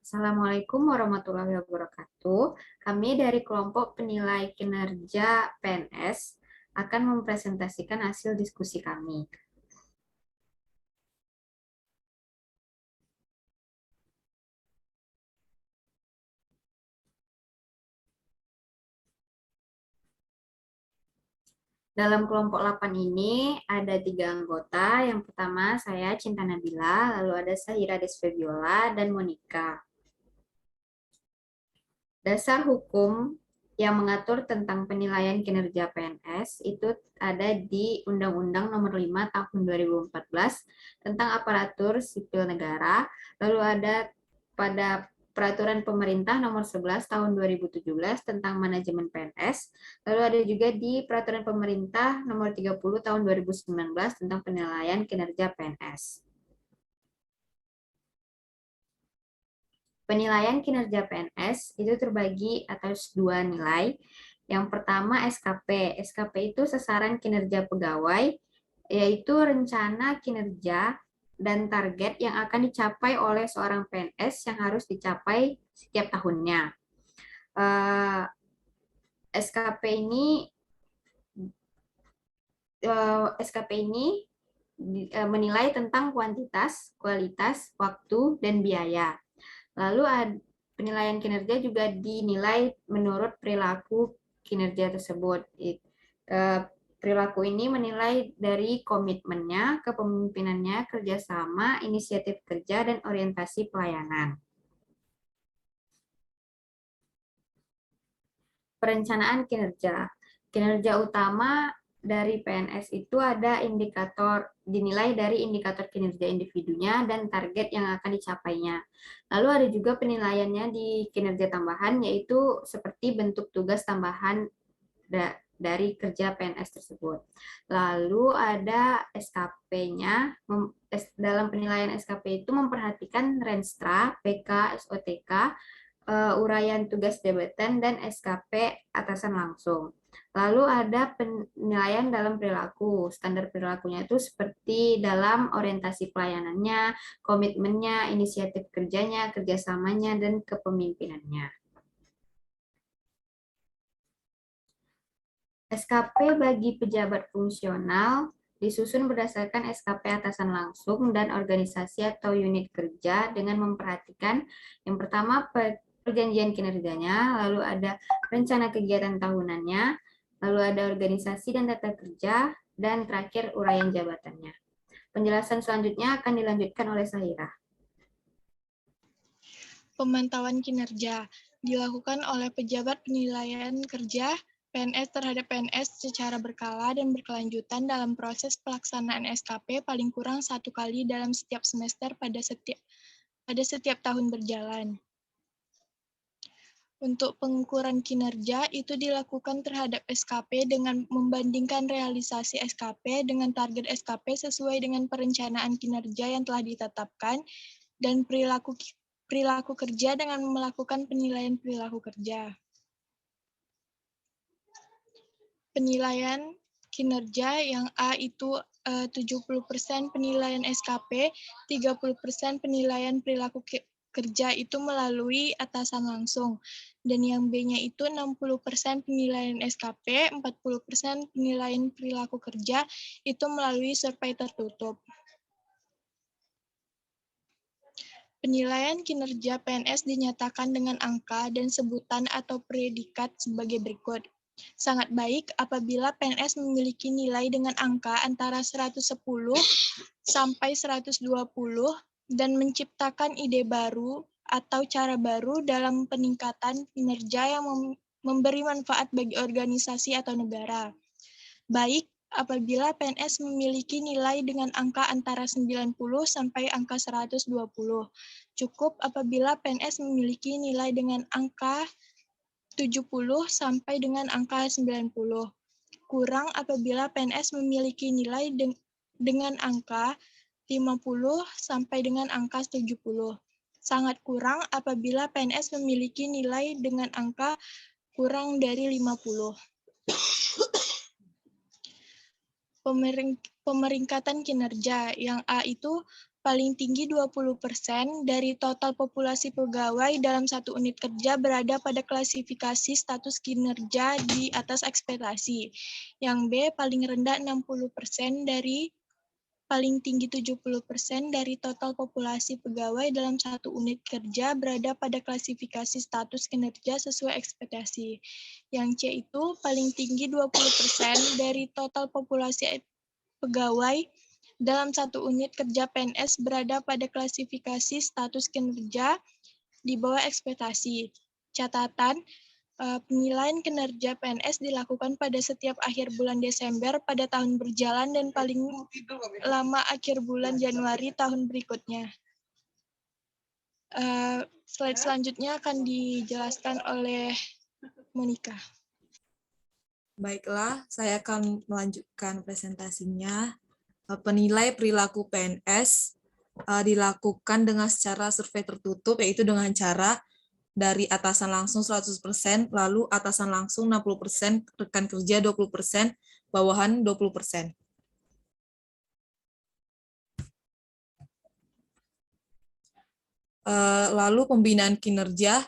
Assalamualaikum warahmatullahi wabarakatuh. Kami dari kelompok penilai kinerja PNS akan mempresentasikan hasil diskusi kami. Dalam kelompok 8 ini ada 3 anggota. Yang pertama saya Cinta Nabila, lalu ada Sahira Desfebiola, dan Monica. Dasar hukum yang mengatur tentang penilaian kinerja PNS itu ada di Undang-Undang Nomor 5 Tahun 2014 tentang aparatur sipil negara, lalu ada pada Peraturan Pemerintah Nomor 11 Tahun 2017 tentang manajemen PNS, lalu ada juga di Peraturan Pemerintah Nomor 30 Tahun 2019 tentang penilaian kinerja PNS. Penilaian kinerja PNS itu terbagi atas 2 nilai. Yang pertama SKP. SKP itu sasaran kinerja pegawai, yaitu rencana kinerja dan target yang akan dicapai oleh seorang PNS yang harus dicapai setiap tahunnya. SKP ini menilai tentang kuantitas, kualitas, waktu, dan biaya. Lalu penilaian kinerja juga dinilai menurut perilaku kinerja tersebut. Perilaku ini menilai dari komitmennya, kepemimpinannya, kerjasama, inisiatif kerja, dan orientasi pelayanan. Perencanaan kinerja. Kinerja utama dari PNS itu ada dinilai dari indikator kinerja individunya dan target yang akan dicapainya. Lalu ada juga penilaiannya di kinerja tambahan, yaitu seperti bentuk tugas tambahan dari kerja PNS tersebut. Lalu ada SKP-nya. Dalam penilaian SKP itu memperhatikan Renstra, PK, SOTK, uraian tugas jabatan, dan SKP atasan langsung. Lalu ada penilaian dalam perilaku. Standar perilakunya itu seperti dalam orientasi pelayanannya, komitmennya, inisiatif kerjanya, kerjasamanya, dan kepemimpinannya. SKP bagi pejabat fungsional disusun berdasarkan SKP atasan langsung dan organisasi atau unit kerja dengan memperhatikan yang pertama perjanjian kinerjanya, lalu ada rencana kegiatan tahunannya, lalu ada organisasi dan tata kerja, dan terakhir uraian jabatannya. Penjelasan selanjutnya akan dilanjutkan oleh Sahira. Pemantauan kinerja dilakukan oleh pejabat penilaian kerja PNS terhadap PNS secara berkala dan berkelanjutan dalam proses pelaksanaan SKP paling kurang 1 kali dalam setiap semester pada setiap tahun berjalan. Untuk pengukuran kinerja itu dilakukan terhadap SKP dengan membandingkan realisasi SKP dengan target SKP sesuai dengan perencanaan kinerja yang telah ditetapkan dan perilaku kerja dengan melakukan penilaian perilaku kerja. Penilaian kinerja yang A itu 70% penilaian SKP, 30% penilaian perilaku kerja itu melalui atasan langsung. Dan yang B-nya itu 60% penilaian SKP, 40% penilaian perilaku kerja itu melalui survei tertutup. Penilaian kinerja PNS dinyatakan dengan angka dan sebutan atau predikat sebagai berikut. Sangat baik apabila PNS memiliki nilai dengan angka antara 110 sampai 120 dan menciptakan ide baru atau cara baru dalam peningkatan kinerja yang memberi manfaat bagi organisasi atau negara. Baik apabila PNS memiliki nilai dengan angka antara 90 sampai angka 120. Cukup apabila PNS memiliki nilai dengan angka 70 sampai dengan angka 90. Kurang apabila PNS memiliki nilai dengan angka 50 sampai dengan angka 70. Sangat kurang apabila PNS memiliki nilai dengan angka kurang dari 50. Pemeringkatan kinerja yang A itu paling tinggi 20% dari total populasi pegawai dalam satu unit kerja berada pada klasifikasi status kinerja di atas ekspektasi. Yang B, paling rendah 60% dari paling tinggi 70% dari total populasi pegawai dalam satu unit kerja berada pada klasifikasi status kinerja sesuai ekspektasi. Yang C itu paling tinggi 20% dari total populasi pegawai dalam satu unit kerja PNS berada pada klasifikasi status kinerja di bawah ekspektasi. Catatan, penilaian kinerja PNS dilakukan pada setiap akhir bulan Desember pada tahun berjalan dan paling lama akhir bulan Januari tahun berikutnya. Slide selanjutnya akan dijelaskan oleh Monica. Baiklah, saya akan melanjutkan presentasinya. Penilai perilaku PNS dilakukan dengan secara survei tertutup, yaitu dengan cara dari atasan langsung 100%, lalu atasan langsung 60%, rekan kerja 20%, bawahan 20%. Lalu pembinaan kinerja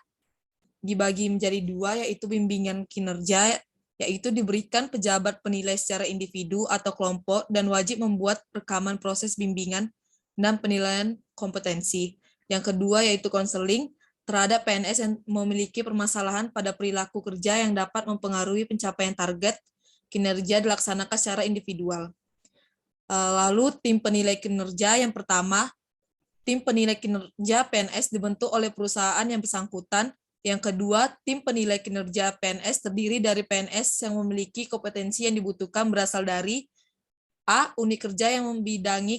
dibagi menjadi dua, yaitu bimbingan kinerja, yaitu diberikan pejabat penilai secara individu atau kelompok dan wajib membuat rekaman proses bimbingan dan penilaian kompetensi. Yang kedua yaitu konseling terhadap PNS yang memiliki permasalahan pada perilaku kerja yang dapat mempengaruhi pencapaian target kinerja dilaksanakan secara individual. Lalu tim penilai kinerja yang pertama, tim penilai kinerja PNS dibentuk oleh perusahaan yang bersangkutan. Yang kedua, tim penilai kinerja PNS terdiri dari PNS yang memiliki kompetensi yang dibutuhkan berasal dari A. Unit kerja yang membidangi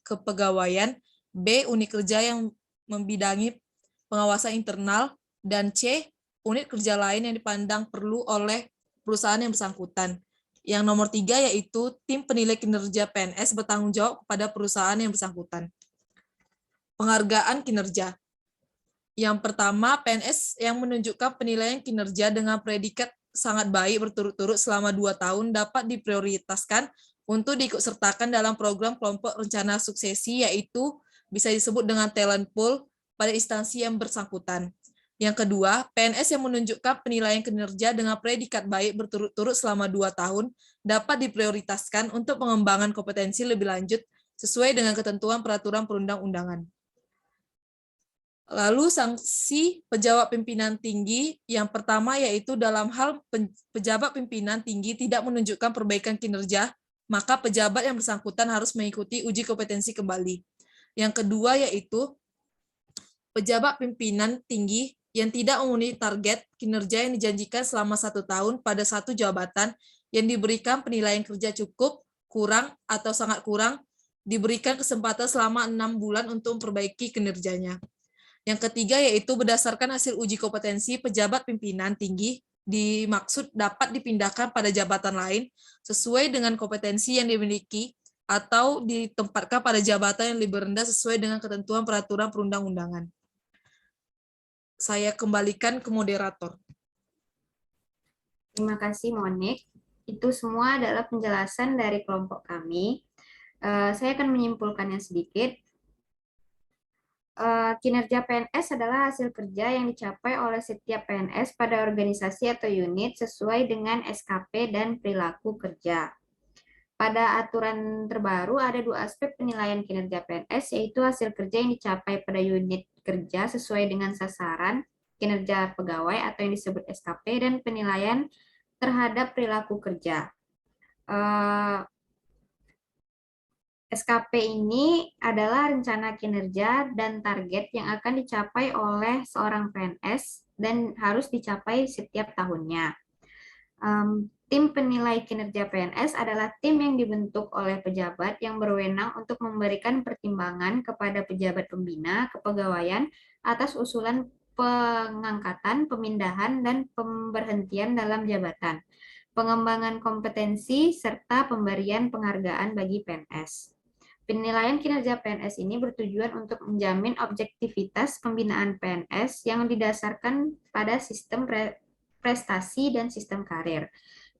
kepegawaian, B. Unit kerja yang membidangi pengawasan internal, dan C. Unit kerja lain yang dipandang perlu oleh perusahaan yang bersangkutan. Yang nomor 3 yaitu tim penilai kinerja PNS bertanggung jawab kepada perusahaan yang bersangkutan. Penghargaan kinerja. Yang pertama, PNS yang menunjukkan penilaian kinerja dengan predikat sangat baik berturut-turut selama 2 tahun dapat diprioritaskan untuk diikutsertakan dalam program kelompok rencana suksesi, yaitu bisa disebut dengan talent pool pada instansi yang bersangkutan. Yang kedua, PNS yang menunjukkan penilaian kinerja dengan predikat baik berturut-turut selama 2 tahun dapat diprioritaskan untuk pengembangan kompetensi lebih lanjut sesuai dengan ketentuan peraturan perundang-undangan. Lalu sanksi pejabat pimpinan tinggi yang pertama yaitu dalam hal pejabat pimpinan tinggi tidak menunjukkan perbaikan kinerja, maka pejabat yang bersangkutan harus mengikuti uji kompetensi kembali. Yang kedua yaitu pejabat pimpinan tinggi yang tidak memenuhi target kinerja yang dijanjikan selama 1 tahun pada satu jabatan yang diberikan penilaian kerja cukup, kurang, atau sangat kurang, diberikan kesempatan selama 6 bulan untuk memperbaiki kinerjanya. Yang ketiga yaitu berdasarkan hasil uji kompetensi pejabat pimpinan tinggi dimaksud dapat dipindahkan pada jabatan lain sesuai dengan kompetensi yang dimiliki atau ditempatkan pada jabatan yang lebih rendah sesuai dengan ketentuan peraturan perundang-undangan. Saya kembalikan ke moderator. Terima kasih, Monik. Itu semua adalah penjelasan dari kelompok kami. Saya akan menyimpulkannya sedikit. Kinerja PNS adalah hasil kerja yang dicapai oleh setiap PNS pada organisasi atau unit sesuai dengan SKP dan perilaku kerja. Pada aturan terbaru ada 2 aspek penilaian kinerja PNS, yaitu hasil kerja yang dicapai pada unit kerja sesuai dengan sasaran kinerja pegawai atau yang disebut SKP, dan penilaian terhadap perilaku kerja. SKP ini adalah rencana kinerja dan target yang akan dicapai oleh seorang PNS dan harus dicapai setiap tahunnya. Tim penilai kinerja PNS adalah tim yang dibentuk oleh pejabat yang berwenang untuk memberikan pertimbangan kepada pejabat pembina kepegawaian atas usulan pengangkatan, pemindahan, dan pemberhentian dalam jabatan, pengembangan kompetensi, serta pemberian penghargaan bagi PNS. Penilaian kinerja PNS ini bertujuan untuk menjamin objektivitas pembinaan PNS yang didasarkan pada sistem prestasi dan sistem karir.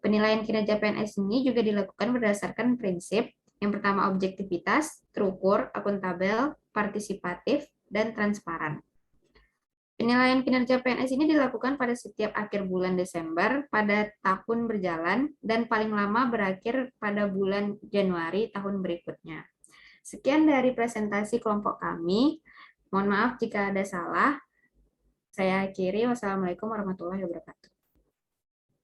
Penilaian kinerja PNS ini juga dilakukan berdasarkan prinsip Yang pertama objektivitas, terukur, akuntabel, partisipatif, dan transparan. Penilaian kinerja PNS ini dilakukan pada setiap akhir bulan Desember pada tahun berjalan dan paling lama berakhir pada bulan Januari tahun berikutnya. Sekian dari presentasi kelompok kami. Mohon maaf jika ada salah. Saya akhiri. Wassalamualaikum warahmatullahi wabarakatuh.